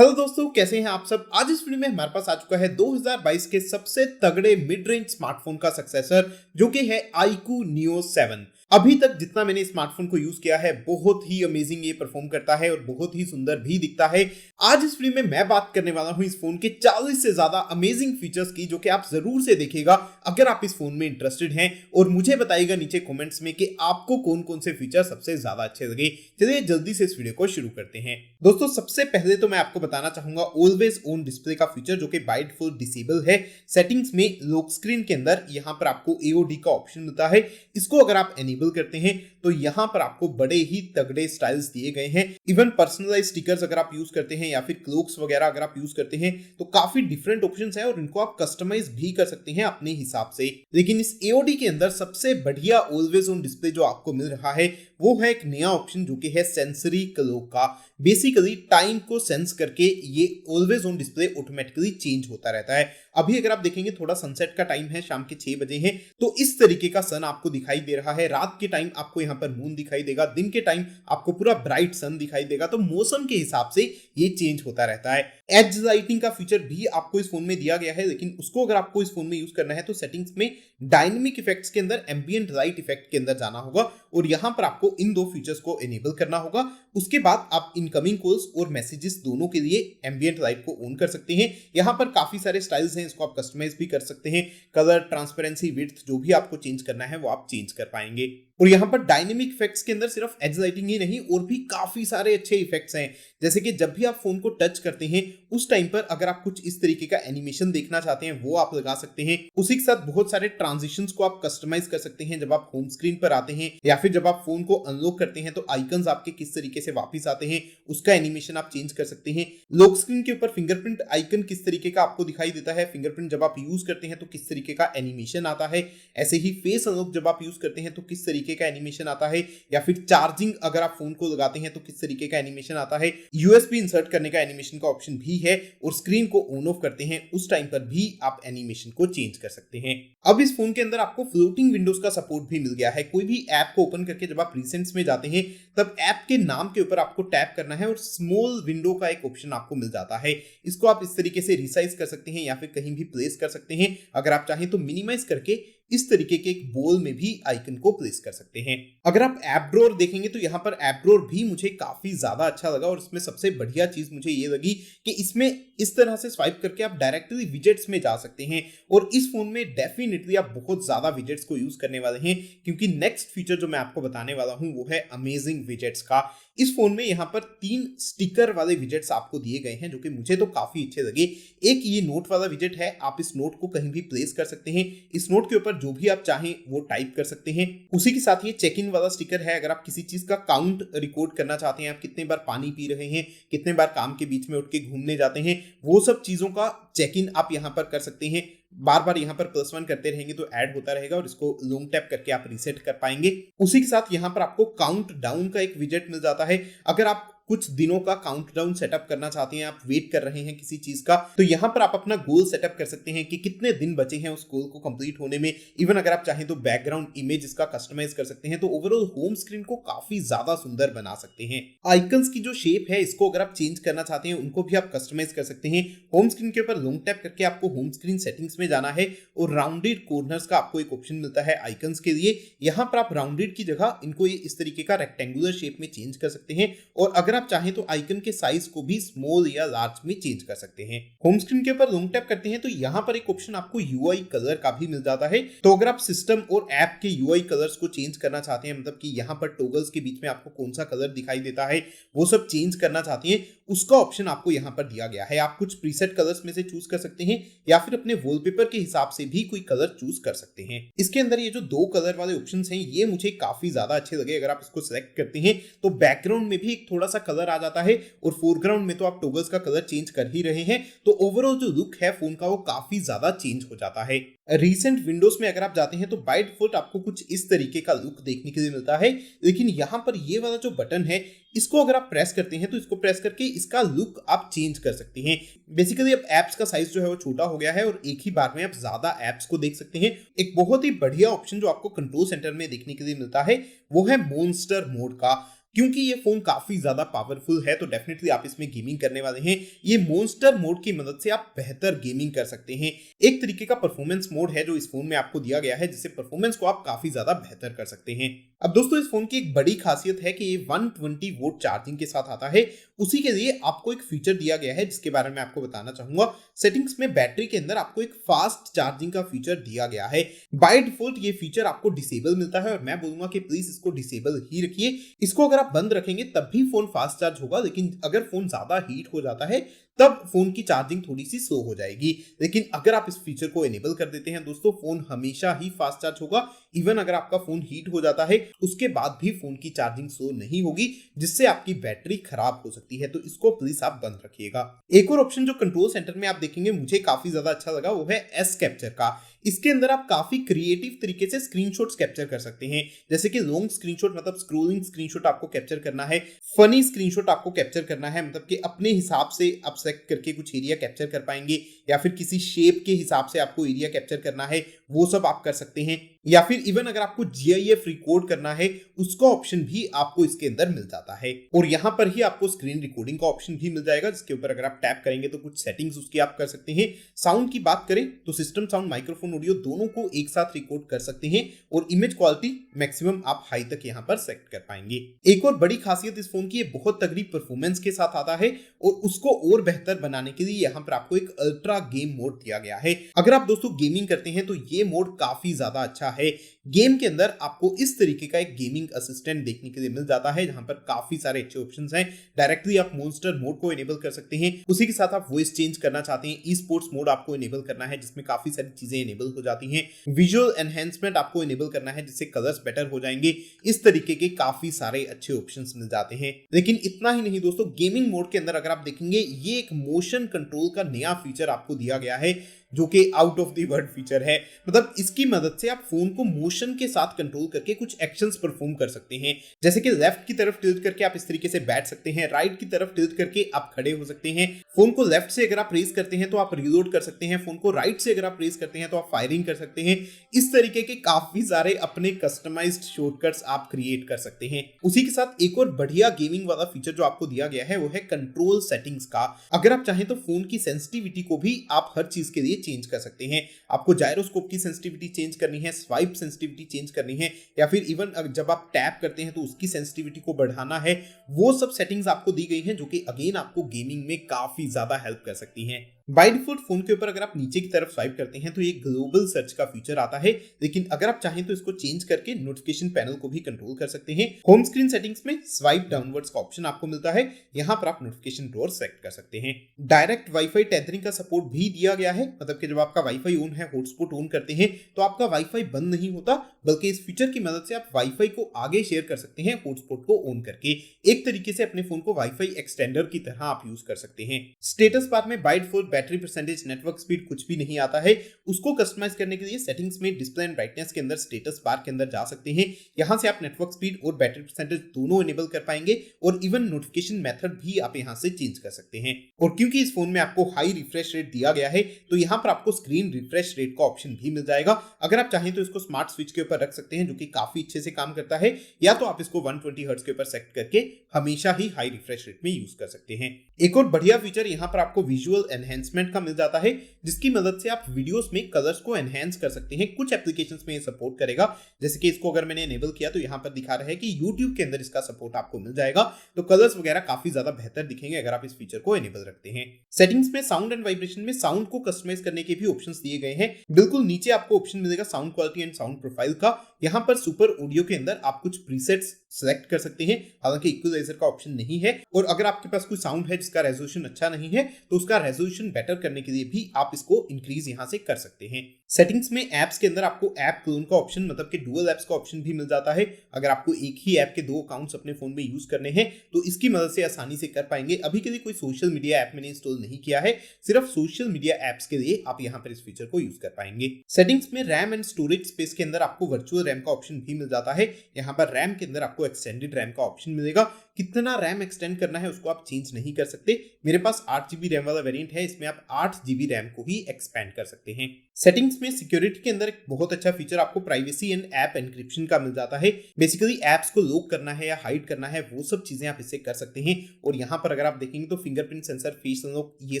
Hello दोस्तों, कैसे हैं आप सब। आज इस वीडियो में हमारे पास आ चुका है 2022 के सबसे तगड़े मिड रेंज स्मार्टफोन का सक्सेसर जो कि है iQOO Neo 7। अभी तक जितना मैंने स्मार्टफोन को यूज किया है बहुत ही अमेजिंग ये परफॉर्म करता है और बहुत ही सुंदर भी दिखता है। आज इस वीडियो में मैं बात करने वाला हूं इस फोन के 40 से ज्यादा अमेजिंग फीचर्स की, जो कि आप जरूर से देखिएगा अगर आप इस फोन में इंटरेस्टेड हैं, और मुझे बताइएगा नीचे कमेंट्स में कि आपको कौन कौन से फीचर सबसे ज्यादा अच्छे लगे। चलिए जल्दी से इस वीडियो को शुरू करते हैं। दोस्तों, सबसे पहले तो मैं आपको बताना चाहूंगा ऑलवेज ऑन डिस्प्ले का फीचर, जो कि बाय डिफॉल्ट डिसेबल है। सेटिंग्स में लॉक स्क्रीन के अंदर यहाँ पर आपको AOD का ऑप्शन मिलता है। इसको अगर आप एनेबल करते हैं तो यहाँ पर आपको बड़े ही तगड़े स्टाइल्स दिए गए हैं। इवन पर्सनलाइज स्टिकर्स अगर आप यूज करते हैं या फिर क्लोक्स वगैरह अगर आप यूज करते हैं तो काफी डिफरेंट ऑप्शंस हैं और इनको आप कस्टमाइज भी कर सकते हैं अपने हिसाब से। लेकिन इस AOD के अंदर सबसे बढ़िया ऑलवेज ऑन डिस्प्ले जो आपको मिल रहा है वो है एक नया ऑप्शन, जो कि है सेंसरी क्लॉक का। बेसिकली टाइम को सेंस करके ये always on display automatically change होता रहता है। अभी अगर आप देखेंगे थोड़ा सनसेट का टाइम है, शाम के 6 बजे हैं, तो इस तरीके का सन आपको दिखाई दे रहा है। रात के टाइम आपको यहाँ पर मून दिखाई देगा, दिन के टाइम आपको पूरा ब्राइट सन दिखाई देगा। तो मौसम के हिसाब से ये चेंज होता रहता है। एज लाइटिंग का फीचर भी आपको इस फोन में दिया गया है, लेकिन उसको अगर आपको इस फोन में यूज करना है तो सेटिंग्स में डायनेमिक इफेक्ट्स के अंदर एम्बिएंट लाइट इफेक्ट के अंदर जाना होगा और यहाँ पर आपको इन दो फीचर्स को एनेबल करना होगा। उसके बाद आप इनकमिंग कॉल्स और मैसेजेस दोनों के लिए एम्बिएंट लाइट को ऑन कर सकते हैं। यहाँ पर काफी सारे स्टाइल्स हैं, इसको आप कस्टमाइज भी कर सकते हैं। कलर, ट्रांसपेरेंसी, विड्थ, जो भी आपको चेंज करना है वो आप चेंज कर पाएंगे। और यहाँ पर डायनेमिक इफेक्ट्स के अंदर सिर्फ एज लाइटिंग ही नहीं और भी काफी सारे अच्छे इफेक्ट्स हैं। जैसे कि जब भी आप फोन को टच करते हैं उस टाइम पर अगर आप कुछ इस तरीके का एनिमेशन देखना चाहते हैं वो आप लगा सकते हैं। उसी के साथ बहुत सारे ट्रांजिशंस को आप कस्टमाइज कर सकते हैं। जब आप होम स्क्रीन पर आते हैं या फिर जब आप फोन को अनलॉक करते हैं तो आइकन्स आपके किस तरीके से वापस आते हैं उसका एनिमेशन आप चेंज कर सकते हैं। लॉक स्क्रीन के ऊपर फिंगरप्रिंट आइकन किस तरीके का आपको दिखाई देता है, फिंगरप्रिंट जब आप यूज करते हैं तो किस तरीके का एनिमेशन आता है। ऐसे ही फेस अनलॉक जब आप यूज करते हैं तो किस तरीके का एनिमेशन आता है, या फिर चार्जिंग अगर आप फोन को लगाते हैं तो किस तरीके का एनिमेशन आता है। USB इंसर्ट करने का एनिमेशन का ऑप्शन भी है और स्क्रीन को ऑन ऑफ करते हैं उस टाइम पर भी आप एनिमेशन को चेंज कर सकते हैं। अब इस फोन के अंदर आपको फ्लोटिंग विंडोज का सपोर्ट भी मिल गया है। कोई भी ऐप को ओपन करके जब आप रिसेंट्स में जाते हैं तब ऐप के नाम के ऊपर आपको टैप करना है और स्मॉल विंडो का एक ऑप्शन आपको मिल जाता है। इसको आप इस तरीके से रिसाइज कर सकते हैं या फिर कहीं भी प्लेस कर सकते हैं। अगर आप चाहें तो मिनिमाइज करके इस तरीके के एक बॉल में भी आइकन को प्लेस कर सकते हैं। अगर आप ऐप ड्रॉअर देखेंगे तो यहाँ पर ऐप ड्रॉअर भी मुझे काफी ज्यादा अच्छा लगा और इसमें सबसे बढ़िया चीज मुझे ये लगी कि इसमें इस तरह से स्वाइप करके आप डायरेक्टली विजेट्स में जा सकते हैं। और इस फोन में डेफिनेटली आप बहुत ज्यादा विजेट्स को यूज करने वाले हैं, क्योंकि नेक्स्ट फीचर जो मैं आपको बताने वाला हूं वो है अमेजिंग विजेट्स का। इस फोन में यहाँ पर 3 स्टिकर वाले विजेट्स आपको दिए गए हैं, जो कि मुझे तो काफी अच्छे लगे। एक ये नोट वाला विजेट है, आप इस नोट को कहीं भी प्लेस कर सकते हैं। इस नोट के ऊपर जो भी आप चाहें वो टाइप कर सकते हैं। उसी के साथ ये चेक इन वाला स्टिकर है। अगर आप किसी चीज का काउंट रिकॉर्ड करना चाहते हैं, आप कितने बार पानी पी रहे हैं, कितने बार काम के बीच में उठ के घूमने जाते हैं, वो सब चीजों का चेक इन आप यहाँ पर कर सकते हैं। बार बार यहाँ पर +1 करते रहेंगे तो ऐड होता रहेगा और इसको लॉन्ग टैप करके आप रीसेट कर पाएंगे। उसी के साथ यहाँ पर आपको काउंट डाउन का एक विजेट मिल जाता है। अगर आप कुछ दिनों का काउंटडाउन सेटअप करना चाहते हैं, आप वेट कर रहे हैं किसी चीज का, तो यहाँ पर आप अपना गोल सेटअप कर सकते हैं कि कितने दिन बचे हैं उस गोल को कंप्लीट होने में। इवन अगर आप चाहें तो बैकग्राउंड इमेज इसका कस्टमाइज कर सकते हैं, तो ओवरऑल होम स्क्रीन को काफी ज्यादा सुंदर बना सकते हैं। आइकन्स की जो शेप है इसको अगर आप चेंज करना चाहते हैं उनको भी आप कस्टमाइज कर सकते हैं। होम स्क्रीन के ऊपर लॉन्ग टैप करके आपको होम स्क्रीन सेटिंग्स में जाना है और राउंडेड कॉर्नर्स का आपको एक ऑप्शन मिलता है आइकन्स के लिए। यहाँ पर आप राउंडेड की जगह इनको इस तरीके का रेक्टेंगुलर शेप में चेंज कर सकते हैं और अगर आप चाहें तो आइकन के साइज को भी स्मॉल या लार्ज में चेंज कर सकते हैं। होम स्क्रीन के ऊपर लॉन्ग टैप करते हैं तो यहाँ पर एक ऑप्शन आपको UI कलर का भी मिल जाता है। तो अगर आप सिस्टम और ऐप के UI कलर्स को चेंज करना चाहते हैं, मतलब कि यहाँ पर टॉगल्स के बीच में आपको कौन सा कलर दिखाई देता है वो सब चेंज करना चाहते हैं, उसका ऑप्शन आपको यहाँ पर दिया गया है। आप कुछ प्रीसेट कलर्स में से चूज कर सकते हैं या फिर अपने वॉलपेपर के हिसाब से भी कोई कलर चूज कर सकते हैं। इसके अंदर ये जो 2 कलर वाले ऑप्शंस हैं ये मुझे काफी ज्यादा अच्छे लगे। अगर आप इसको सिलेक्ट करते हैं तो बैकग्राउंड में भी एक थोड़ा सा कलर आ जाता है और फोरग्राउंड में तो आप टॉगल्स का कलर चेंज कर ही रहे हैं, तो ओवरऑल जो लुक है फोन का वो काफी ज्यादा चेंज हो जाता है। रीसेंट विंडोज में अगर आप जाते हैं तो बाय डिफॉल्ट आपको कुछ इस तरीके का लुक देखने के लिए मिलता है, लेकिन यहाँ पर ये वाला जो बटन है इसको अगर आप प्रेस करते हैं तो इसको प्रेस करके इसका लुक आप चेंज कर सकते हैं। बेसिकली अब ऐप्स का साइज जो है वो छोटा हो गया है और एक ही बार में आप ज्यादा ऐप्स को देख सकते हैं। एक बहुत ही बढ़िया ऑप्शन जो आपको कंट्रोल सेंटर में देखने के लिए मिलता है वो है मॉन्स्टर मोड का। क्योंकि ये फोन काफी ज्यादा पावरफुल है तो डेफिनेटली आप इसमें गेमिंग करने वाले हैं। ये मॉन्स्टर मोड की मदद से आप बेहतर गेमिंग कर सकते हैं। एक तरीके का परफॉर्मेंस मोड है जो इस फोन में आपको दिया गया है, जिससे परफॉर्मेंस को आप काफी ज्यादा बेहतर कर सकते हैं। अब दोस्तों इस फोन की एक बड़ी खासियत है कि ये 120 वोल्ट चार्जिंग के साथ आता है। उसी के लिए आपको एक फीचर दिया गया है जिसके बारे में आपको बताना चाहूंगा। सेटिंग्स में बैटरी के अंदर आपको एक फास्ट चार्जिंग का फीचर दिया गया है। बाय डिफॉल्ट ये फीचर आपको डिसेबल मिलता है और मैं बोलूंगा कि प्लीज इसको डिसेबल ही रखिए। इसको अगर आप बंद रखेंगे तब भी फोन फास्ट चार्ज होगा, लेकिन अगर फोन ज्यादा हीट हो जाता है तब फोन की चार्जिंग थोड़ी सी स्लो हो जाएगी। लेकिन अगर आप इस फीचर को एनेबल कर देते हैं दोस्तों, फोन हमेशा ही फास्ट चार्ज होगा। इवन अगर आपका फोन हीट हो जाता है उसके बाद भी फोन की चार्जिंग स्लो नहीं होगी, जिससे आपकी बैटरी खराब हो सकती है। तो इसको प्लीज आप बंद रखिएगा। एक और ऑप्शन जो कंट्रोल सेंटर में आप देखेंगे मुझे काफी ज्यादा अच्छा लगा, वो है एस कैप्चर का। इसके अंदर आप काफी क्रिएटिव तरीके से स्क्रीनशॉट्स कैप्चर कर सकते हैं, जैसे कि लॉन्ग स्क्रीनशॉट मतलब स्क्रोलिंग स्क्रीनशॉट आपको कैप्चर करना है, फनी स्क्रीनशॉट आपको कैप्चर करना है, मतलब कि अपने हिसाब से आप सेलेक्ट करके कुछ एरिया कैप्चर कर पाएंगे, या फिर किसी शेप के हिसाब से आपको एरिया कैप्चर करना है वो सब आप कर सकते हैं। या फिर इवन अगर आपको GIF रिकॉर्ड करना है उसका ऑप्शन भी आपको इसके अंदर मिल जाता है। और यहाँ पर ही आपको स्क्रीन रिकॉर्डिंग का ऑप्शन भी मिल जाएगा, जिसके ऊपर अगर आप टैप करेंगे तो कुछ सेटिंग्स उसकी आप कर सकते हैं। साउंड की बात करें तो सिस्टम साउंड, माइक्रोफोन, ऑडियो दोनों को एक साथ रिकॉर्ड कर सकते हैं और इमेज क्वालिटी मैक्सिमम आप हाई तक यहाँ पर सेट कर पाएंगे। एक और बड़ी खासियत इस फोन की ये बहुत तगड़ी परफॉर्मेंस के साथ आता है और उसको और बेहतर बनाने के लिए यहाँ पर आपको एक अल्ट्रा गेम मोड दिया गया है। अगर आप दोस्तों गेमिंग करते हैं तो ये मोड काफी ज्यादा अच्छा है। गेम के अंदर आपको इस तरीके का एक गेमिंग असिस्टेंट देखने के लिए मिल जाता है, जहां पर काफी सारे अच्छे ऑप्शंस हैं। डायरेक्टली आप मॉन्स्टर मोड को इनेबल कर सकते हैं, उसी के साथ आप वॉइस चेंज करना चाहते हैं, ई स्पोर्ट्स मोड आपको इनेबल करना है जिसमें काफी सारी चीजें इनेबल हो जाती हैं, विजुअल एनहेंसमेंट आपको इनेबल करना है जिससे कलर्स बेटर हो जाएंगे। इस तरीके के काफी सारे अच्छे ऑप्शंस मिल जाते हैं। लेकिन इतना ही नहीं दोस्तों, गेमिंग मोड के अंदर अगर आप देखेंगे ये एक मोशन कंट्रोल का नया फीचर आपको दिया गया है, जो कि out of the world feature है। मतलब इसकी मदद से आप फोन को मोशन के साथ कंट्रोल करके कुछ एक्शंस परफॉर्म कर सकते हैं, जैसे कि लेफ्ट की तरफ टिल्ट करके आप इस तरीके से बैठ सकते हैं, राइट की तरफ टिल्ट करके आप खड़े हो सकते हैं। फोन को लेफ्ट से अगर आप रेस करते हैं तो आप रीलोड कर सकते हैं, फोन को राइट से अगर आप रेस करते हैं तो आप फायरिंग कर सकते हैं। इस तरीके के काफी सारे अपने कस्टमाइज्ड शॉर्टकट्स आप क्रिएट कर सकते हैं। उसी के साथ एक और बढ़िया गेमिंग वाला फीचर जो आपको दिया गया है वो है कंट्रोल सेटिंग्स का। अगर आप चाहें तो फोन की सेंसिटिविटी को भी आप हर चीज के लिए चेंज कर सकते हैं। आपको जायरोस्कोप की सेंसिटिविटी चेंज करनी है, स्वाइप सेंसिटिविटी चेंज करनी है, या फिर इवन जब आप टैप करते हैं तो उसकी सेंसिटिविटी को बढ़ाना है। वो सब सेटिंग्स आपको दी गई हैं जो कि अगेन आपको गेमिंग में काफी ज्यादा हेल्प कर सकती हैं। बाय डिफॉल्ट फोन के ऊपर अगर आप नीचे की तरफ स्वाइप करते हैं तो ये ग्लोबल सर्च का फीचर आता है, लेकिन अगर आप चाहें तो इसको चेंज करके नोटिफिकेशन पैनल को भी कंट्रोल कर सकते हैं। होम स्क्रीन सेटिंग्स में स्वाइप डाउनवर्ड्स का ऑप्शन आपको मिलता है, यहां पर आप नोटिफिकेशन डोर सेलेक्ट कर सकते हैं। डायरेक्ट वाईफाई टेथरिंग का सपोर्ट भी दिया गया है, मतलब कि जब आपका वाईफाई ऑन है, हॉटस्पॉट ऑन करते हैं तो आपका वाईफाई बंद नहीं होता, बल्कि इस फीचर की मदद से आप वाईफाई को आगे शेयर कर सकते हैं हॉटस्पॉट को ऑन करके। एक तरीके से अपने फोन को वाईफाई एक्सटेंडर की तरह आप यूज कर सकते हैं। स्टेटस बार में by default battery percentage, network speed कुछ भी नहीं आता है। उसको कस्टमाइज करने के लिए सेटिंग्स में डिस्प्ले एंड ब्राइटनेस के अंदर स्टेटस बार के अंदर जा सकते हैं। यहां से आप नेटवर्क स्पीड और बैटरी परसेंटेज दोनों इनेबल कर पाएंगे और इवन नोटिफिकेशन मेथड भी आप यहां से चेंज कर सकते हैं। और क्योंकि इस फोन में आपको हाई रिफ्रेश रेट दिया गया है तो यहां पर आपको स्क्रीन रिफ्रेश रेट का ऑप्शन भी मिल जाएगा। अगर आप चाहें तो इसको स्मार्ट स्विच के ऊपर रख सकते हैं, जो कि काफी अच्छे से काम करता है, या तो आप इसको 120 हर्ट्ज के ऊपर सेट करके हमेशा ही हाई रिफ्रेश रेट में यूज कर सकते हैं। एक और बढ़िया फीचर यहां पर आपको विजुअल एनहेंसमेंट का मिल जाता है, जिसकी मदद से आप वीडियोस में कलर्स को एनहेंस कर सकते हैं। कुछ एप्लीकेशंस में ये सपोर्ट करेगा, जैसे कि इसको अगर मैंने एनेबल किया तो यहां पर दिखा रहा है कि YouTube के अंदर इसका सपोर्ट आपको मिल जाएगा, तो कलर्स वगैरह काफी ज्यादा बेहतर दिखेंगे अगर आप इस फीचर को एनेबल रखते हैं। सेटिंग्स में साउंड एंड वाइब्रेशन में साउंड को कस्टमाइज करने के भी ऑप्शंस दिए गए हैं। बिल्कुल नीचे आपको ऑप्शन मिलेगा sound quality and sound profile का। यहां पर सुपर ऑडियो के अंदर आप कुछ प्रीसेट्स सेलेक्ट कर सकते हैं, हालांकि इक्वलाइजर का ऑप्शन नहीं है। और अगर आपके पास कोई साउंड है जिसका रेजोल्यूशन अच्छा नहीं है तो उसका रेजोल्यूशन बेटर करने के लिए भी आप इसको इंक्रीज यहां से कर सकते हैं। सेटिंग्स में एप्स के अंदर आपको ऐप क्लोन का ऑप्शन, मतलब कि डुअल एप्स का ऑप्शन भी मिल जाता है। अगर आपको एक ही ऐप के 2 अकाउंट्स अपने फोन में यूज करने हैं तो इसकी मदद से आसानी से कर पाएंगे। अभी के लिए कोई सोशल मीडिया ऐप मैंने इंस्टॉल नहीं किया है, सिर्फ सोशल मीडिया एप्स के लिए आप यहां पर इस फीचर को यूज कर पाएंगे। सेटिंग्स में रैम एंड स्टोरेज स्पेस के अंदर आपको वर्चुअल रैम का ऑप्शन भी मिल जाता है। यहां पर रैम के अंदर आपको एक्सटेंडेड रैम का ऑप्शन मिलेगा। कितना रैम एक्सटेंड करना है उसको आप चेंज नहीं कर सकते। मेरे पास 8 GB रैम वाला वेरिएंट है, इसमें आप 8 GB रैम को ही एक्सपेंड कर सकते हैं। सेटिंग्स में सिक्योरिटी के अंदर एक बहुत अच्छा फीचर आपको प्राइवेसी एंड ऐप एनक्रिप्शन का मिल जाता है। बेसिकली एप्स को लॉक करना है या हाइड करना है, वो सब चीजें आप इससे कर सकते हैं। और यहाँ पर अगर आप देखेंगे तो फिंगरप्रिंट सेंसर, फेस अनलॉक, ये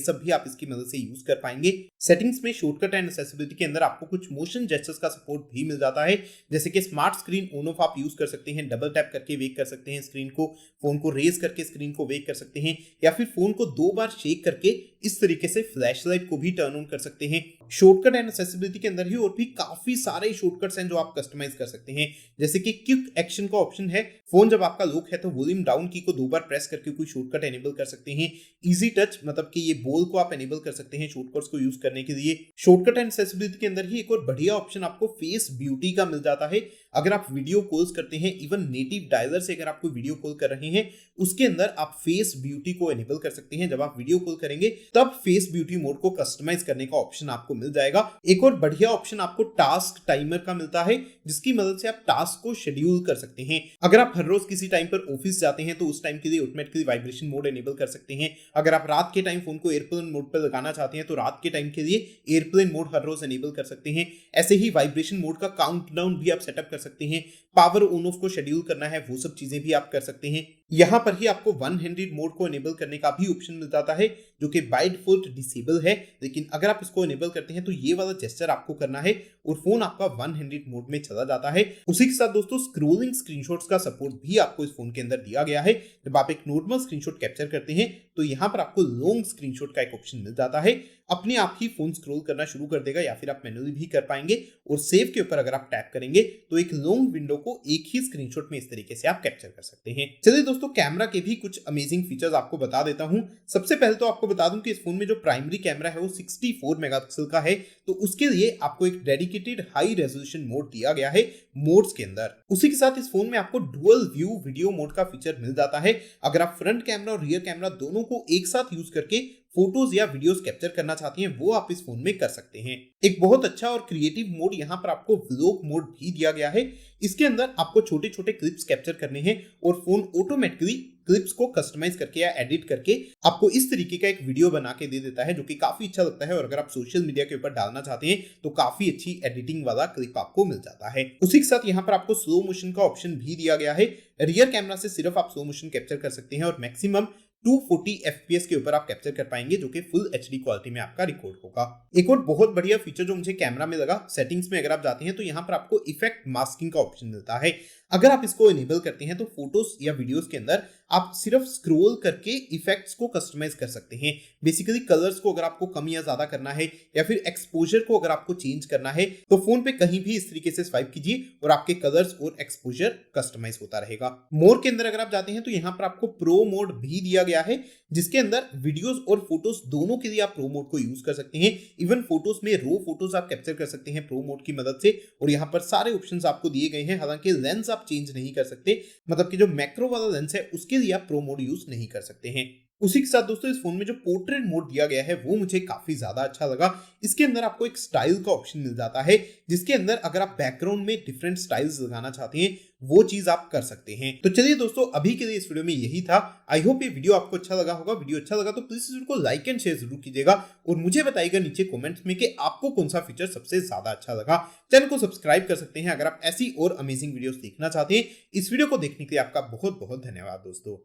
सब भी आप इसकी मदद से यूज कर पाएंगे। सेटिंग्स में शॉर्टकट एंड एक्सेसिबिलिटी के अंदर आपको कुछ मोशन जेस्चर्स का सपोर्ट भी मिल जाता है, जैसे कि स्मार्ट स्क्रीन ऑन ऑफ आप यूज कर सकते हैं, डबल टैप करके वेक कर सकते हैं स्क्रीन को, फोन को रेज करके स्क्रीन को वेक कर सकते हैं, या फिर फोन को 2 बार शेक करके इस तरीके से फ्लैश लाइट को भी टर्न ऑन कर सकते हैं। शॉर्टकट एंड एक्सेसिबिलिटी के अंदर ही और भी काफी सारे शॉर्टकट्स हैं जो आप कस्टमाइज कर सकते हैं, जैसे कि क्विक एक्शन का ऑप्शन है। फोन जब आपका लॉक है तो वॉल्यूम डाउन की को 2 बार प्रेस करके कोई शॉर्टकट एनेबल कर सकते हैं। इजी टच मतलब कि ये बॉल को आप एनेबल कर सकते हैं शॉर्टकट्स को यूज करने के लिए। शॉर्टकट एंड एक्सेसिबिलिटी के अंदर ही एक और बढ़िया ऑप्शन आपको फेस ब्यूटी का मिल जाता है। अगर आप वीडियो कॉल्स करते हैं, इवन नेटिव डायलर से अगर आप कोई वीडियो कॉल कर रहे हैं, उसके अंदर आप फेस ब्यूटी को एनेबल कर सकते हैं। जब आप वीडियो कॉल करेंगे तब फेस ब्यूटी मोड को कस्टमाइज करने का ऑप्शन आपको मिल जाएगा। एक और बढ़िया ऑप्शन आपको टास्क टाइमर का मिलता है, जिसकी मदद से आप टास्क को शेड्यूल कर सकते हैं। अगर आप हर रोज किसी टाइम पर ऑफिस जाते हैं तो उस टाइम के लिए ऑटोमेटिकली वाइब्रेशन मोड एनेबल कर सकते हैं। अगर आप रात के टाइम फोन को एयरप्लेन मोड पर लगाना चाहते हैं तो रात के टाइम के लिए एयरप्लेन मोड हर रोज एनेबल कर सकते हैं। ऐसे ही वाइब्रेशन मोड का काउंटडाउन भी आप सेटअप कर सकते हैं। पावर ऑन ऑफ को शेड्यूल करना है, वो सब चीजें भी आप कर सकते हैं। यहां पर ही आपको वन हैंडेड मोड को एनेबल करने का भी ऑप्शन मिल जाता है, जो कि बाय डिफॉल्ट डिसेबल है, लेकिन अगर आप इसको एनेबल करते हैं तो ये वाला जेस्चर आपको करना है और फोन आपका वन हैंडेड मोड में चला जाता है। उसी के साथ दोस्तों स्क्रोलिंग स्क्रीनशॉट्स का सपोर्ट भी आपको इस फोन के अंदर दिया गया है। जब आप एक नॉर्मल स्क्रीनशॉट कैप्चर करते हैं तो यहाँ पर आपको लॉन्ग स्क्रीनशॉट का एक ऑप्शन मिल जाता है। अपने आप ही फोन स्क्रॉल करना शुरू कर देगा, या फिर आप मैनुअली भी कर पाएंगे। और सेव के ऊपर अगर आप टैप करेंगे तो एक लॉन्ग विंडो को एक ही स्क्रीनशॉट में इस तरीके से आप कैप्चर कर सकते हैं। चलिए दोस्तों, कैमरा के भी कुछ अमेजिंग फीचर्स आपको बता देता हूं। सबसे पहले तो आपको बता दूं कि इस फोन में जो प्राइमरी कैमरा है वो 64 मेगापिक्सल का है, तो उसके लिए आपको एक डेडिकेटेड हाई रेजोल्यूशन मोड दिया गया है मोड्स के अंदर। उसी के साथ इस फोन में आपको डुअल व्यू वीडियो मोड का फीचर मिल जाता है। अगर आप फ्रंट कैमरा और रियर कैमरा दोनों को एक साथ यूज करके फोटोज या वीडियोस कैप्चर करना चाहती हैं, वो आप इस फोन में कर सकते हैं। एक बहुत अच्छा और क्रिएटिव मोड यहाँ पर आपको व्लॉग मोड भी दिया गया है। इसके अंदर आपको छोटे छोटे क्लिप्स कैप्चर करने हैं और फोन ऑटोमेटिकली क्लिप्स को कस्टमाइज करके या एडिट करके आपको इस तरीके का एक वीडियो बना के दे देता है, जो कि काफी अच्छा लगता है। और अगर आप सोशल मीडिया के ऊपर डालना चाहते हैं तो काफी अच्छी एडिटिंग वाला क्लिप आपको मिल जाता है। उसी के साथ यहाँ पर आपको स्लो मोशन का ऑप्शन भी दिया गया है। रियर कैमरा से सिर्फ आप स्लो मोशन कैप्चर कर सकते हैं और मैक्सिमम 240 FPS के ऊपर आप कैप्चर कर पाएंगे, जो कि फुल HD क्वालिटी में आपका रिकॉर्ड होगा। एक और बहुत बढ़िया फीचर जो मुझे कैमरा में लगा, सेटिंग्स में अगर आप जाते हैं तो यहाँ पर आपको इफेक्ट मास्किंग का ऑप्शन मिलता है। अगर आप इसको इनेबल करते हैं तो फोटोज या वीडियोस के अंदर आप सिर्फ स्क्रॉल करके इफेक्ट्स को कस्टमाइज कर सकते हैं। बेसिकली कलर्स को अगर आपको कम या ज्यादा करना है, या फिर एक्सपोजर को अगर आपको चेंज करना है, तो फोन पे कहीं भी इस तरीके से स्वाइप कीजिए और आपके कलर्स और एक्सपोजर कस्टमाइज होता रहेगा। मोर के अंदर अगर आप जाते हैं तो यहाँ पर आपको प्रो मोड भी दिया गया है, जिसके अंदर वीडियोस और फोटोज दोनों के लिए आप प्रो मोड को यूज कर सकते हैं। इवन फोटोज में रो फोटोज आप कैप्चर कर सकते हैं प्रो मोड की मदद से। और यहाँ पर सारे ऑप्शंस आपको दिए गए हैं। हालांकि लेंस आप चेंज नहीं कर सकते, मतलब कि जो मैक्रो वाला लेंस है उसके लिए आप प्रो मोड यूज नहीं कर सकते हैं। उसी के साथ दोस्तों इस फोन में जो पोर्ट्रेट मोड दिया गया है वो मुझे काफी ज्यादा अच्छा लगा। इसके अंदर आपको एक स्टाइल का ऑप्शन मिल जाता है, जिसके अंदर अगर आप बैकग्राउंड में डिफरेंट स्टाइल्स लगाना चाहते हैं वो चीज आप कर सकते हैं। तो चलिए दोस्तों, अभी के लिए इस वीडियो में यही था। आई होप ये वीडियो आपको अच्छा लगा होगा। वीडियो अच्छा लगा तो प्लीज इस वीडियो को लाइक एंड शेयर जरूर कीजिएगा और मुझे बताइएगा नीचे कमेंट्स में कि आपको कौन सा फीचर सबसे ज्यादा अच्छा लगा। चैनल को सब्सक्राइब कर सकते हैं अगर आप ऐसी और अमेजिंग वीडियोस देखना चाहते हैं। इस वीडियो को देखने के लिए आपका बहुत बहुत धन्यवाद दोस्तों।